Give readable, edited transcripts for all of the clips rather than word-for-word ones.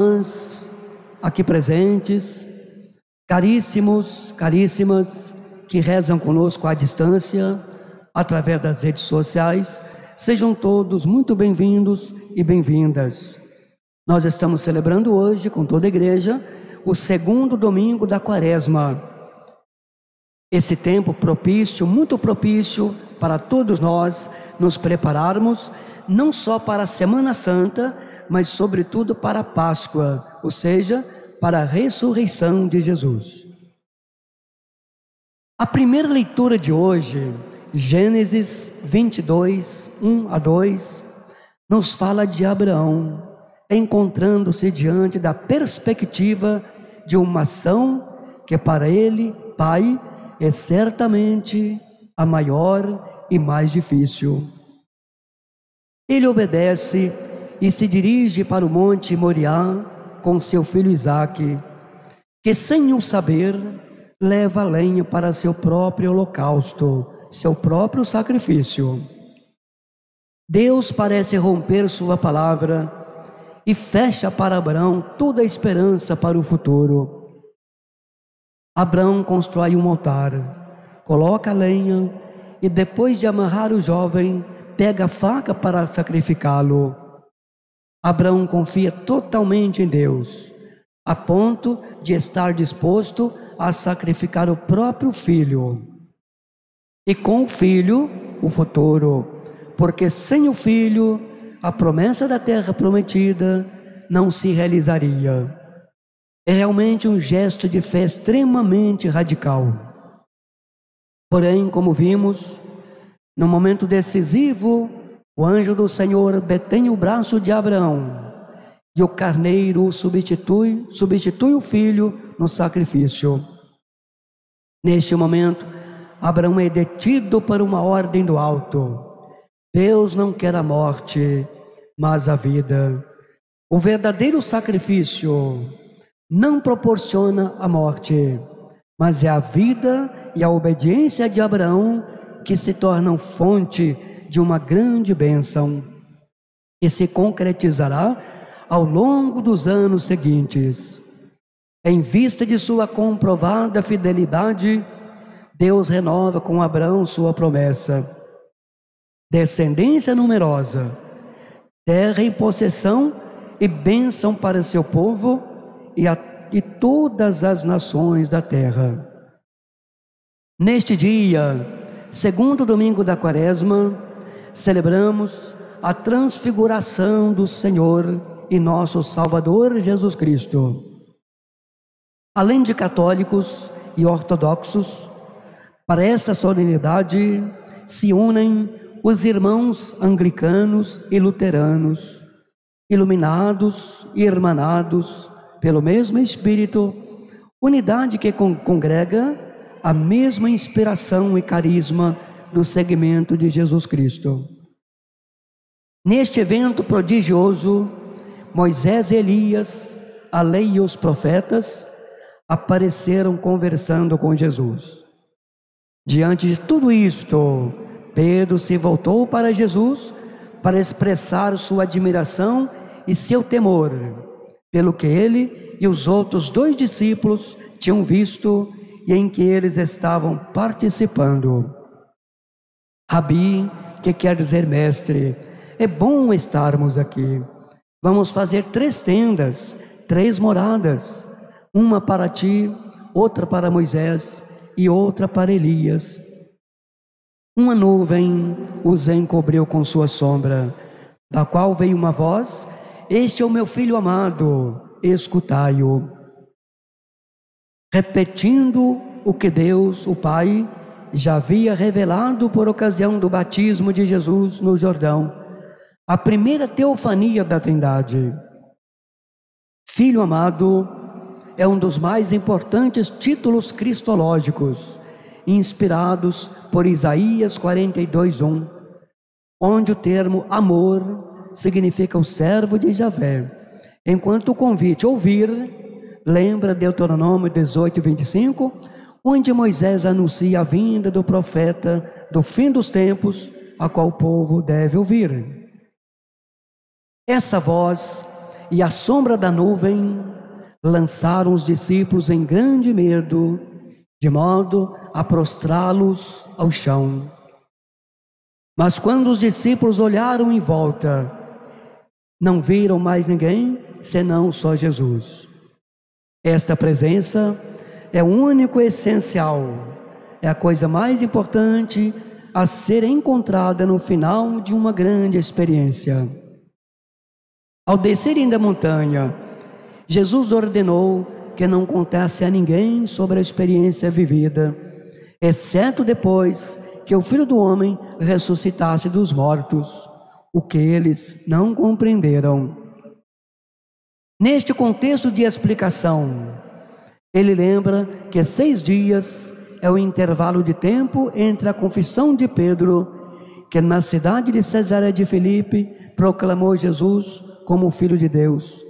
Irmãs aqui presentes, caríssimos, caríssimas, que rezam conosco à distância, através das redes sociais, sejam todos muito bem-vindos e bem-vindas. Nós estamos celebrando hoje, com toda a igreja, o segundo domingo da Quaresma. Esse tempo propício, muito propício para todos nós nos prepararmos, não só para a Semana Santa, mas sobretudo para a Páscoa, ou seja, para a ressurreição de Jesus. A primeira leitura de hoje, Gênesis 22, 1 a 2, nos fala de Abraão, encontrando-se diante da perspectiva de uma ação que para ele, pai, é certamente a maior e mais difícil. Ele obedece e se dirige para o monte Moriá com seu filho Isaque, que sem o saber leva a lenha para seu próprio holocausto, seu próprio sacrifício. Deus parece romper sua palavra e fecha para Abraão toda a esperança para o futuro. Abraão constrói um altar, coloca a lenha e depois de amarrar o jovem, pega a faca para sacrificá-lo. Abraão confia totalmente em Deus, a ponto de estar disposto a sacrificar o próprio filho. E com o filho, o futuro, porque sem o filho, a promessa da terra prometida não se realizaria. É realmente um gesto de fé extremamente radical. Porém, como vimos, no momento decisivo, o anjo do Senhor detém o braço de Abraão e o carneiro substitui o filho no sacrifício. Neste momento, Abraão é detido por uma ordem do alto. Deus não quer a morte, mas a vida. O verdadeiro sacrifício não proporciona a morte, mas é a vida e a obediência de Abraão que se tornam fonte de uma grande bênção e se concretizará ao longo dos anos seguintes. Em vista de sua comprovada fidelidade, Deus renova com Abraão sua promessa: descendência numerosa, terra em possessão e bênção para seu povo e todas as nações da terra. Neste dia, segundo domingo da Quaresma, celebramos a transfiguração do Senhor e nosso Salvador Jesus Cristo. Além de católicos e ortodoxos, para esta solenidade se unem os irmãos anglicanos e luteranos, iluminados e irmanados pelo mesmo Espírito, unidade que congrega a mesma inspiração e carisma do segmento de Jesus Cristo. Neste evento prodigioso, Moisés e Elias, a lei e os profetas, apareceram conversando com Jesus. Diante de tudo isto, Pedro se voltou para Jesus para expressar sua admiração e seu temor pelo que ele e os outros 2 discípulos tinham visto e em que eles estavam participando. Rabi, que quer dizer mestre, é bom estarmos aqui. Vamos fazer 3 tendas, 3 moradas, uma para ti, outra para Moisés e outra para Elias. Uma nuvem os encobriu com sua sombra, da qual veio uma voz: este é o meu filho amado, escutai-o. Repetindo o que Deus, o Pai, já havia revelado por ocasião do batismo de Jesus no Jordão, a primeira teofania da Trindade. Filho amado é um dos mais importantes títulos cristológicos, inspirados por Isaías 42:1, onde o termo amor significa o servo de Javé, enquanto o convite ouvir lembra Deuteronômio 18:25, onde Moisés anuncia a vinda do profeta do fim dos tempos, a qual o povo deve ouvir. Essa voz e à sombra da nuvem, lançaram os discípulos em grande medo, de modo a prostrá-los ao chão. Mas quando os discípulos olharam em volta, não viram mais ninguém, senão só Jesus. Esta presença é o único essencial, é a coisa mais importante a ser encontrada no final de uma grande experiência. Ao descerem da montanha, Jesus ordenou que não contasse a ninguém sobre a experiência vivida, exceto depois que o Filho do Homem ressuscitasse dos mortos, o que eles não compreenderam. Neste contexto de explicação, ele lembra que 6 dias é o intervalo de tempo entre a confissão de Pedro, que na cidade de Cesareia de Filipe proclamou Jesus como o Filho de Deus,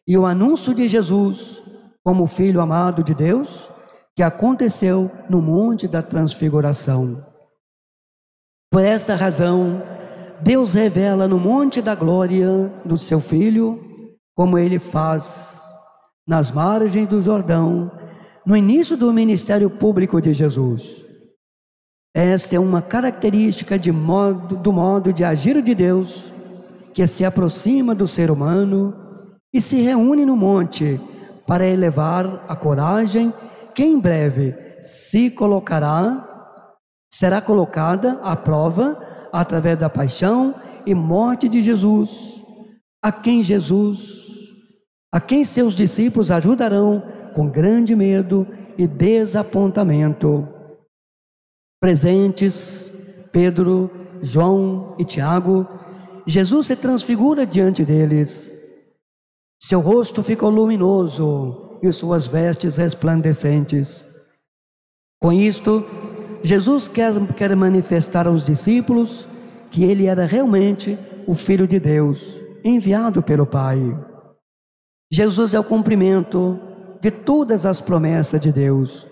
e o anúncio de Jesus como o Filho amado de Deus, que aconteceu no Monte da Transfiguração. Por esta razão, Deus revela no Monte da Glória do seu Filho, como ele faz nas margens do Jordão, no início do ministério público de Jesus. Esta é uma característica do modo de agir de Deus, que se aproxima do ser humano e se reúne no monte para elevar a coragem que em breve será colocada à prova através da paixão e morte de Jesus, a quem seus discípulos ajudarão com grande medo e desapontamento. Presentes Pedro, João e Tiago, Jesus se transfigura diante deles. Seu rosto ficou luminoso e suas vestes resplandecentes. Com isto, Jesus quer manifestar aos discípulos que ele era realmente o Filho de Deus, enviado pelo Pai. Jesus é o cumprimento de todas as promessas de Deus.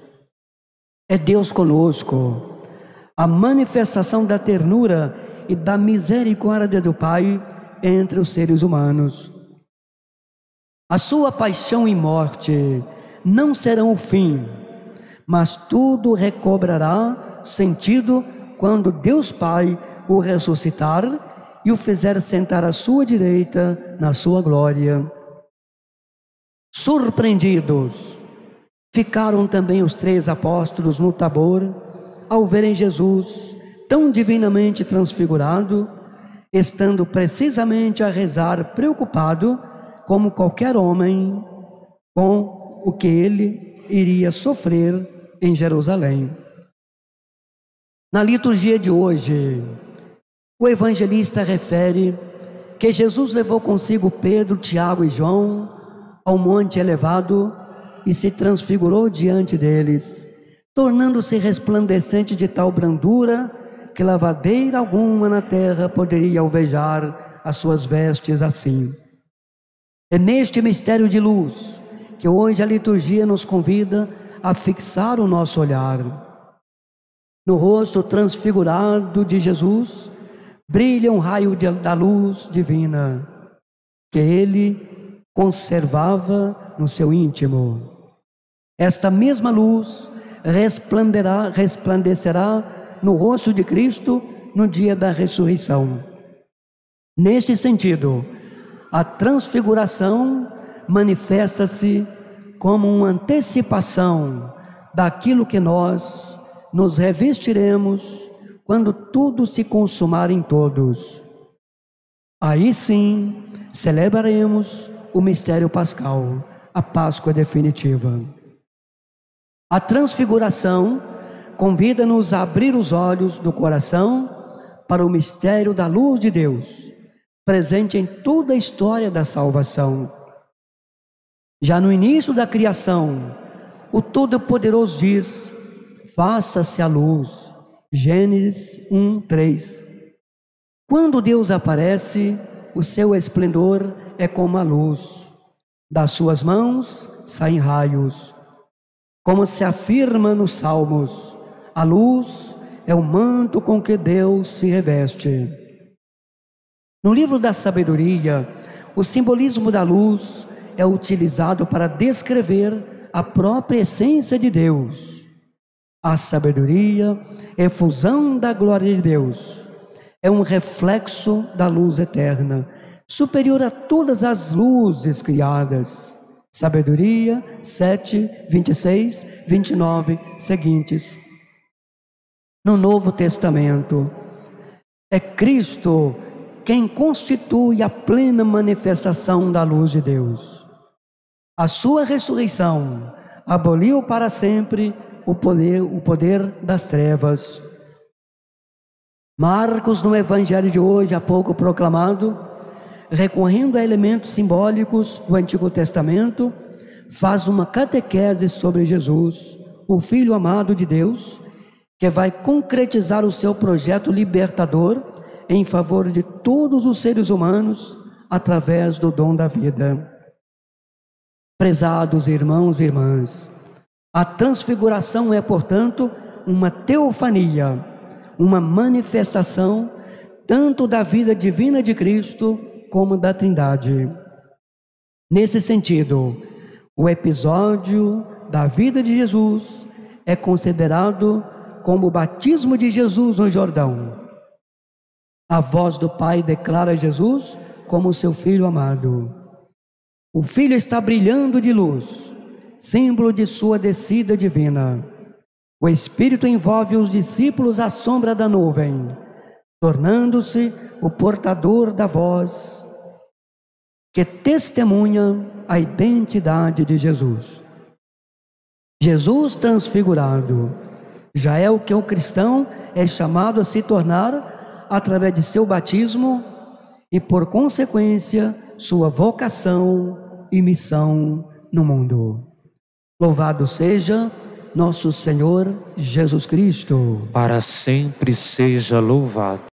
É Deus conosco, a manifestação da ternura e da misericórdia do Pai entre os seres humanos. A sua paixão e morte não serão o fim, mas tudo recobrará sentido quando Deus Pai o ressuscitar e o fizer sentar à sua direita na sua glória. Surpreendidos, ficaram também os 3 apóstolos no Tabor, ao verem Jesus tão divinamente transfigurado, estando precisamente a rezar preocupado, como qualquer homem, com o que ele iria sofrer em Jerusalém. Na liturgia de hoje, o evangelista refere que Jesus levou consigo Pedro, Tiago e João ao monte elevado e se transfigurou diante deles, tornando-se resplandecente de tal brandura que lavadeira alguma na terra poderia alvejar as suas vestes assim. É neste mistério de luz que hoje a liturgia nos convida a fixar o nosso olhar. No rosto transfigurado de Jesus brilha um raio da luz divina que ele conservava no seu íntimo. Esta mesma luz resplandecerá no rosto de Cristo no dia da ressurreição. Neste sentido, a transfiguração manifesta-se como uma antecipação daquilo que nós nos revestiremos quando tudo se consumar em todos. Aí sim celebraremos o mistério pascal, a Páscoa definitiva. A transfiguração convida-nos a abrir os olhos do coração para o mistério da luz de Deus, presente em toda a história da salvação. Já no início da criação, o Todo-Poderoso diz: faça-se a luz. Gênesis 1:3. Quando Deus aparece, o seu esplendor é como a luz. Das suas mãos saem raios. Como se afirma nos Salmos, a luz é o manto com que Deus se reveste. No livro da sabedoria, O simbolismo da luz é utilizado para descrever a própria essência de Deus. A sabedoria é fusão da glória de Deus. É um reflexo da luz eterna, superior a todas as luzes criadas. Sabedoria 7, 26, 29 seguintes. No Novo Testamento, é Cristo quem constitui a plena manifestação da luz de Deus. A sua ressurreição aboliu para sempre o poder das trevas. Marcos, no Evangelho de hoje, há pouco proclamado, recorrendo a elementos simbólicos do Antigo Testamento, faz uma catequese sobre Jesus, o Filho amado de Deus, que vai concretizar o seu projeto libertador em favor de todos os seres humanos através do dom da vida. Prezados irmãos e irmãs, a transfiguração é, portanto, uma teofania, uma manifestação tanto da vida divina de Cristo como da Trindade. Nesse sentido, o episódio da vida de Jesus é considerado como o batismo de Jesus no Jordão. A voz do Pai declara Jesus como seu Filho amado. O Filho está brilhando de luz, símbolo de sua descida divina. O Espírito envolve os discípulos à sombra da nuvem, tornando-se o portador da voz que testemunha a identidade de Jesus. Jesus transfigurado já é o que o cristão é chamado a se tornar através de seu batismo e, por consequência, sua vocação e missão no mundo. Louvado seja nosso Senhor Jesus Cristo. Para sempre seja louvado.